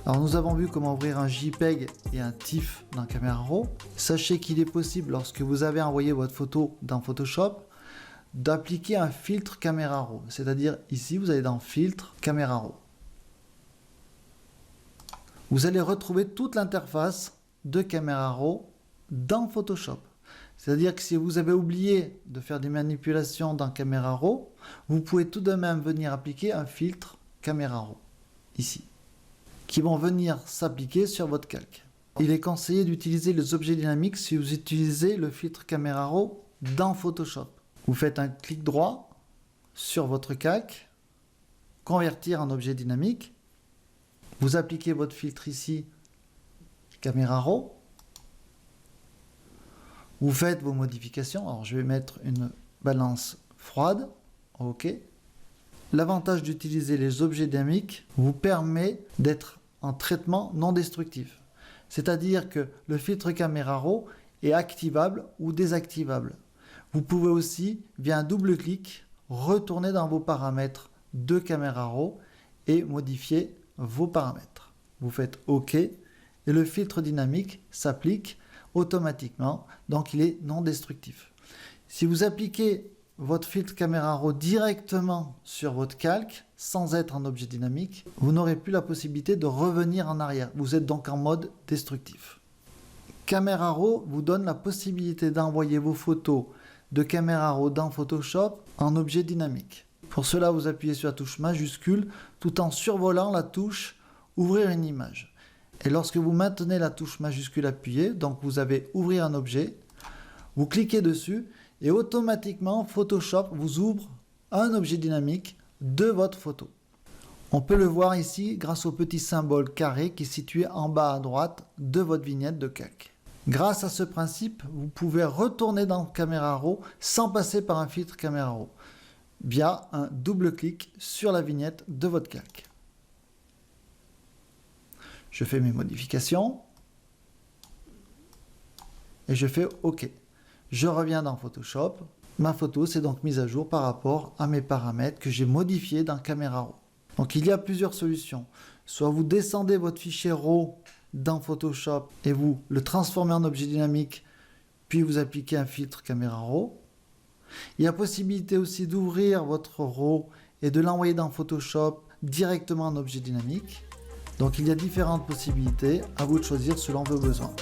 Alors nous avons vu comment ouvrir un JPEG et un TIFF dans Camera Raw. Sachez qu'il est possible, lorsque vous avez envoyé votre photo dans Photoshop, d'appliquer un filtre Camera Raw. C'est-à-dire ici, vous allez dans Filtre, Camera Raw. Vous allez retrouver toute l'interface de Camera Raw dans Photoshop. C'est-à-dire que si vous avez oublié de faire des manipulations dans Camera Raw, vous pouvez tout de même venir appliquer un filtre Camera Raw, ici, qui vont venir s'appliquer sur votre calque. Il est conseillé d'utiliser les objets dynamiques si vous utilisez le filtre Camera Raw dans Photoshop. Vous faites un clic droit sur votre calque, convertir en objet dynamique, vous appliquez votre filtre ici, Camera Raw, vous faites vos modifications. Alors je vais mettre une balance froide, OK. L'avantage d'utiliser les objets dynamiques vous permet d'être en traitement non destructif. C'est-à-dire que le filtre Camera Raw est activable ou désactivable. Vous pouvez aussi, via un double clic, retourner dans vos paramètres de Camera Raw et modifier vos paramètres. Vous faites OK et le filtre dynamique s'applique automatiquement, donc il est non destructif. Si vous appliquez votre filtre Camera Raw directement sur votre calque, sans être un objet dynamique, vous n'aurez plus la possibilité de revenir en arrière. Vous êtes donc en mode destructif. Camera Raw vous donne la possibilité d'envoyer vos photos de Camera Raw dans Photoshop en objet dynamique. Pour cela, vous appuyez sur la touche majuscule tout en survolant la touche Ouvrir une image. Et lorsque vous maintenez la touche majuscule appuyée, donc vous avez Ouvrir un objet, vous cliquez dessus et automatiquement Photoshop vous ouvre un objet dynamique de votre photo. On peut le voir ici grâce au petit symbole carré qui est situé en bas à droite de votre vignette de calque. Grâce à ce principe, vous pouvez retourner dans Camera Raw sans passer par un filtre Camera Raw via un double clic sur la vignette de votre calque. Je fais mes modifications et je fais OK. Je reviens dans Photoshop. Ma photo s'est donc mise à jour par rapport à mes paramètres que j'ai modifiés dans Camera Raw. Donc il y a plusieurs solutions. Soit vous descendez votre fichier RAW dans Photoshop et vous le transformez en objet dynamique, puis vous appliquez un filtre Camera Raw. Il y a possibilité aussi d'ouvrir votre RAW et de l'envoyer dans Photoshop directement en objet dynamique. Donc il y a différentes possibilités, à vous de choisir selon vos besoins.